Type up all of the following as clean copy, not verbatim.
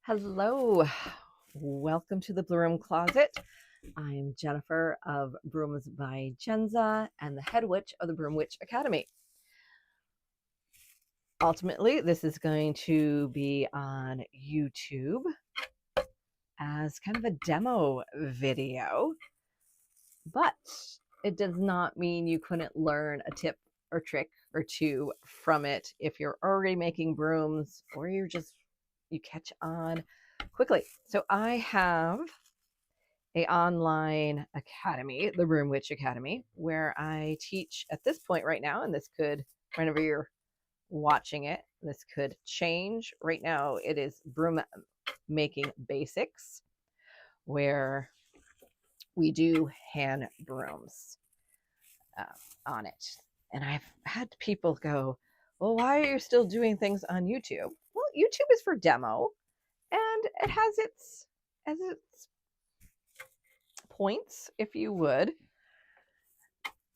Hello, welcome to the Broom Closet. I'm Jennifer of Brooms by JENZA and the head witch of the Broom Witch Academy. Ultimately, this is going to be on YouTube as kind of a demo video, but it does not mean you couldn't learn a tip or trick or two from it if you're already making brooms or you catch on quickly. So I have a online academy, the Broom Witch Academy, where I teach at this point right now, and this could, whenever you're watching it, this could change. Right now it is broom making basics, where we do hand brooms on it. And I've had people go, well, why are you still doing things on YouTube? Well, YouTube is for demo, and it has its points, if you would,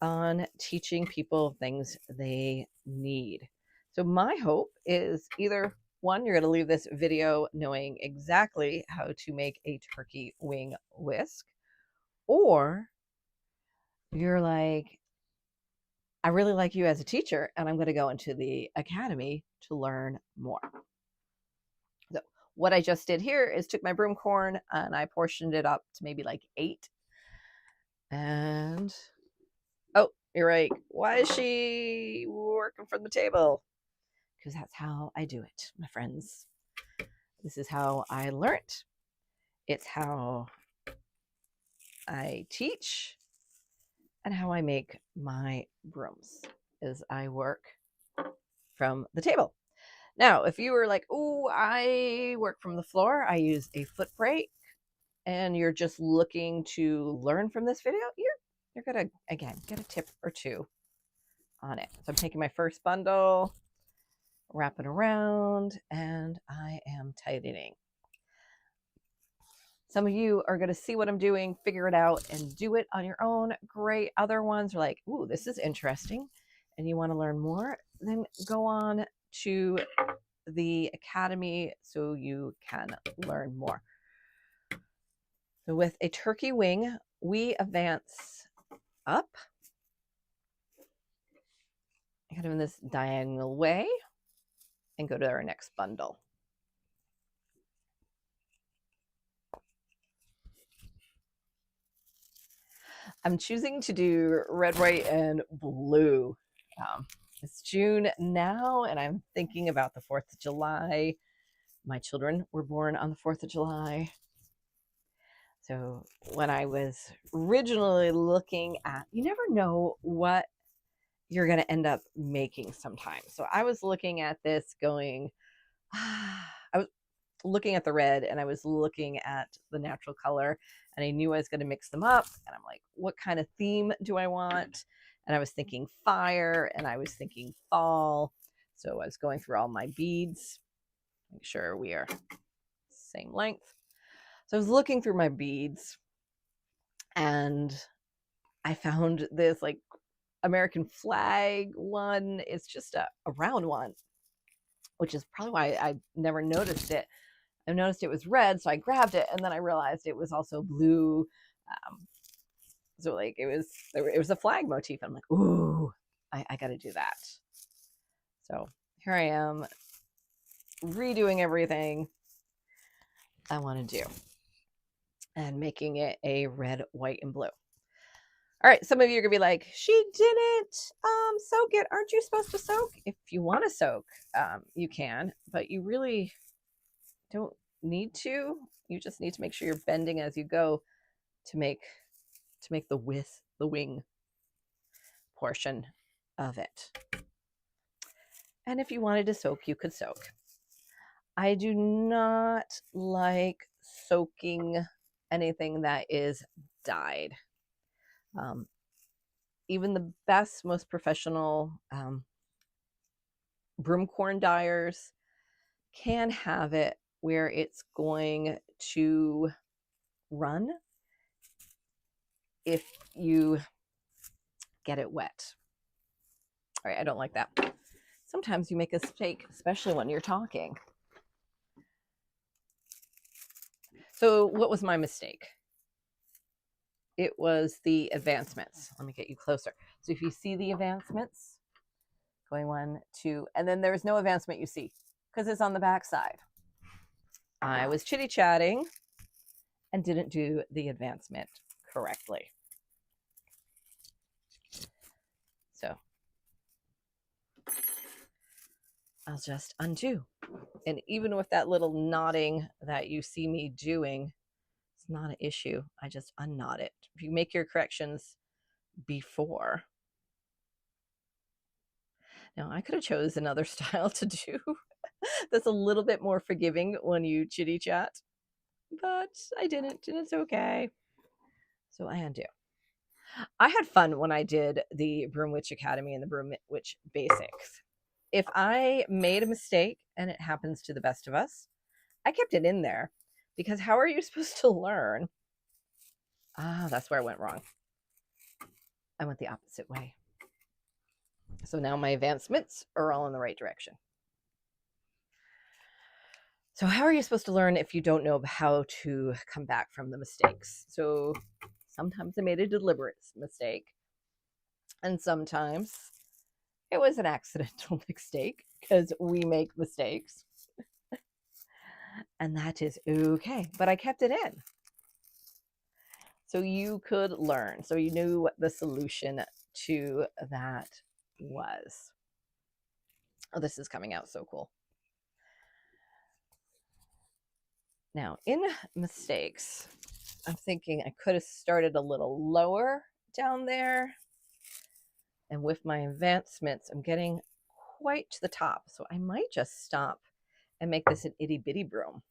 on teaching people things they need. So my hope is either one, you're going to leave this video knowing exactly how to make a turkey wing whisk, or you're like, I really like you as a teacher, and I'm going to go into the academy to learn more. So what I just did here is took my broom corn and I portioned it up to maybe like 8. And oh, you're right. Why is she working from the table? Because that's how I do it, my friends. This is how I learned. It's how I teach and how I make my brooms is I work from the table. Now, if you were like, oh, I work from the floor, I use a foot brake, and you're just looking to learn from this video, you're gonna, again, get a tip or two on it. So I'm taking my first bundle, wrapping around, and I am tightening. Some of you are going to see what I'm doing, figure it out, and do it on your own. Great. Other ones are like, ooh, this is interesting, and you want to learn more, then go on to the academy so you can learn more. So with a turkey wing, we advance up kind of in this diagonal way and go to our next bundle. I'm choosing to do red, white, and blue. It's June now, and I'm thinking about the 4th of July. My children were born on the 4th of July. So when I was originally looking at, you never know what you're going to end up making sometimes. So I was looking at this going, I was looking at the red and I was looking at the natural color, and I knew I was going to mix them up, and I'm like, what kind of theme do I want? And I was thinking fire, and I was thinking fall. So I was going through all my beads, make sure we are same length. So I was looking through my beads, and I found this like American flag one. It's just a round one, which is probably why I never noticed it. I noticed it was red, so I grabbed it, and then I realized it was also blue. So like it was a flag motif. I'm like, ooh, I got to do that. So here I am redoing everything I want to do and making it a red, white, and blue. All right, some of you are gonna be like, she didn't soak it. Aren't you supposed to soak? If you want to soak, you can, but you really don't need to. You just need to make sure you're bending as you go to make the wing portion of it. And if you wanted to soak, you could soak. I do not like soaking anything that is dyed. Even the best, most professional broom corn dyers can have it where it's going to run if you get it wet. All right, I don't like that. Sometimes you make a mistake, especially when you're talking. So what was my mistake? It was the advancements. Let me get you closer. So if you see the advancements, going 1, 2, and then there's no advancement you see because it's on the back side. I was chitty-chatting and didn't do the advancement correctly. So I'll just undo. And even with that little knotting that you see me doing, it's not an issue. I just unknot it. If you make your corrections before. Now, I could have chose another style to do that's a little bit more forgiving when you chitty chat, but I didn't, and it's okay. So I undo. I had fun when I did the Broom Witch Academy and the Broom Witch Basics. If I made a mistake, and it happens to the best of us, I kept it in there because how are you supposed to learn? Ah, that's where I went wrong. I went the opposite way. So now my advancements are all in the right direction. So how are you supposed to learn if you don't know how to come back from the mistakes? So sometimes I made a deliberate mistake, and sometimes it was an accidental mistake because we make mistakes. And that is okay. But I kept it in. So you could learn. So you knew what the solution to that was. Oh, this is coming out so cool. Now, in mistakes, I'm thinking I could have started a little lower down there. And with my advancements, I'm getting quite to the top. So I might just stop and make this an itty bitty broom.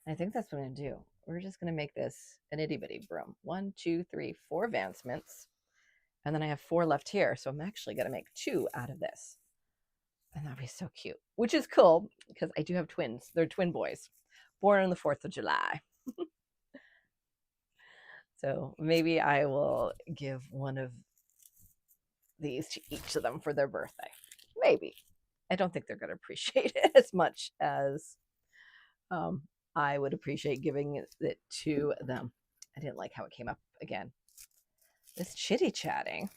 And I think that's what I'm going to do. We're just going to make this an itty bitty broom. 1, 2, 3, 4 advancements. And then I have 4 left here. So I'm actually going to make 2 out of this. And that'd be so cute, which is cool because I do have twins. They're twin boys born on the 4th of July. So maybe I will give one of these to each of them for their birthday. Maybe. I don't think they're going to appreciate it as much as I would appreciate giving it to them. I didn't like how it came up again. This chitty chatting.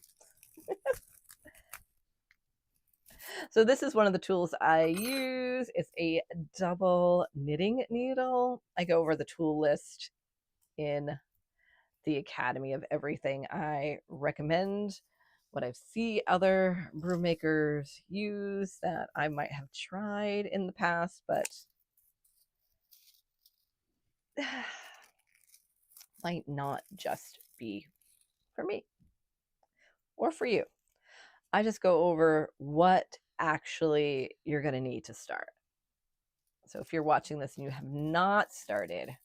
So this is one of the tools I use. It's a double knitting needle. I go over the tool list in the Academy of everything I recommend, what I see other broom makers use that I might have tried in the past, but might not just be for me or for you. I just go over what actually you're going to need to start. So if you're watching this and you have not started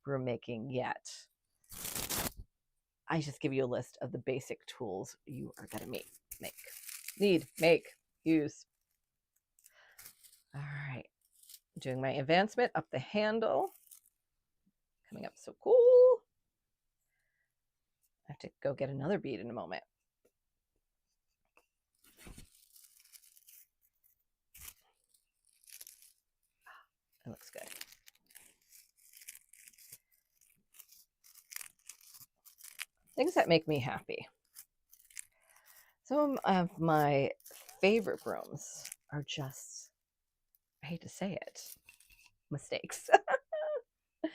broom making yet, I just give you a list of the basic tools you are going to make, use. All right. Doing my advancement up the handle. Coming up so cool. I have to go get another bead in a moment. It looks good. Things that make me happy. Some of my favorite brooms are just, I hate to say it, mistakes. It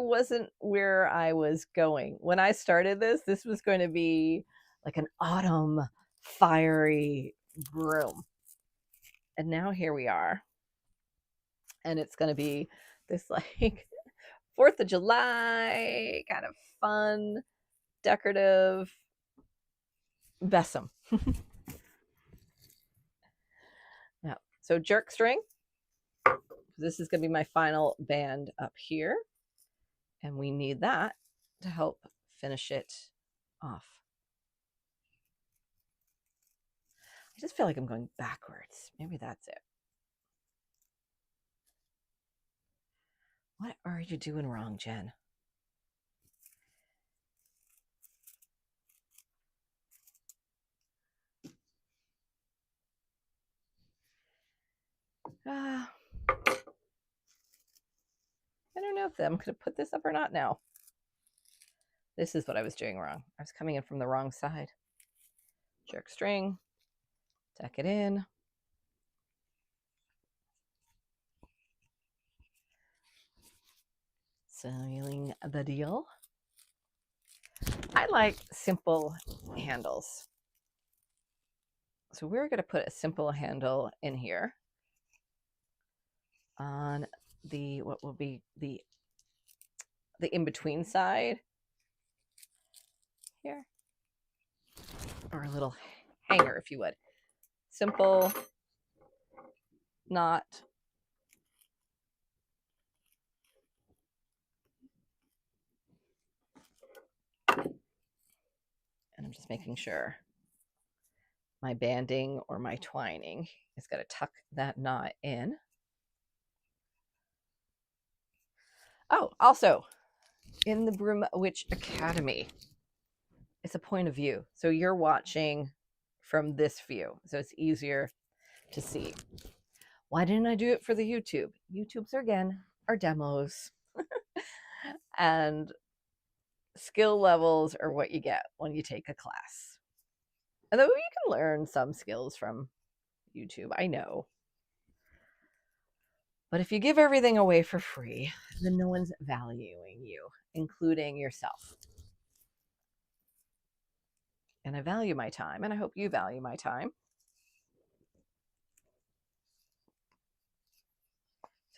wasn't where I was going. When I started this was going to be like an autumn fiery broom. And now here we are. And it's going to be this like 4th of July kind of fun, decorative besom. Now, so jerk string. This is going to be my final band up here. And we need that to help finish it off. I just feel like I'm going backwards. Maybe that's it. What are you doing wrong, Jen? I don't know if I'm going to put this up or not now. This is what I was doing wrong. I was coming in from the wrong side. Jerk string, tuck it in. Sealing the deal. I like simple handles. So we're going to put a simple handle in here on the, what will be the in-between side here, or a little hanger, if you would. Simple, not and I'm just making sure my banding or my twining is going to tuck that knot in. Oh, also, in the Broom Witch Academy, it's a point of view. So you're watching from this view, so it's easier to see. Why didn't I do it for the YouTube? YouTubes, again, are demos. And skill levels are what you get when you take a class. Although you can learn some skills from YouTube, I know. But if you give everything away for free, then no one's valuing you, including yourself. And I value my time, and I hope you value my time.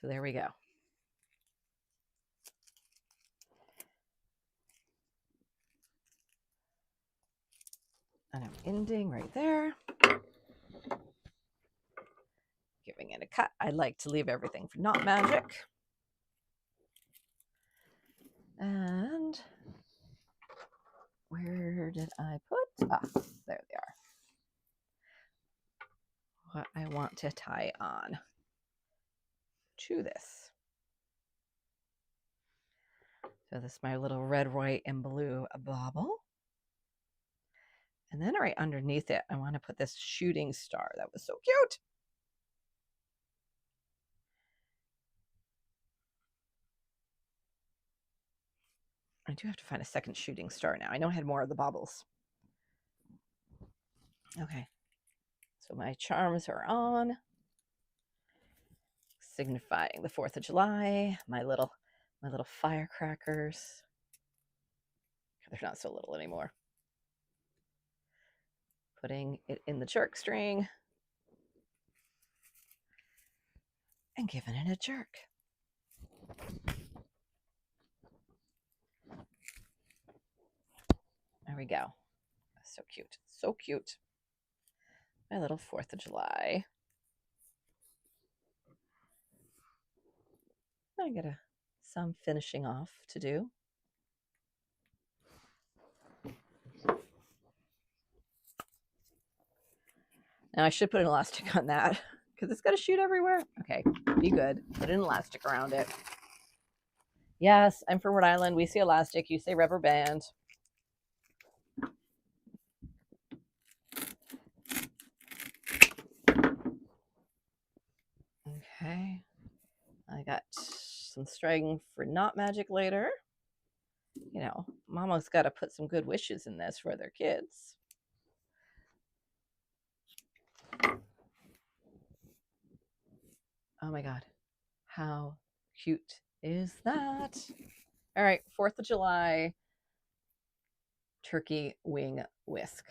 So there we go. And I'm ending right there. Giving it a cut. I like to leave everything for not magic. And where did I put? Ah, there they are. What I want to tie on to this. So this is my little red, white, and blue bauble. And then right underneath it, I want to put this shooting star. That was so cute. I do have to find a second shooting star now. I know I had more of the baubles. Okay. So my charms are on, signifying the 4th of July. My little firecrackers. They're not so little anymore. Putting it in the jerk string and giving it a jerk. There we go. So cute. So cute. My little 4th of July. I got some finishing off to do. Now I should put an elastic on that because it's got to shoot everywhere. Okay, be good. Put an elastic around it. Yes, I'm from Rhode Island. We say elastic. You say rubber band. Okay. I got some string for not magic later. You know, mama's got to put some good wishes in this for their kids. Oh my God. How cute is that? All right, 4th of July turkey wing whisk.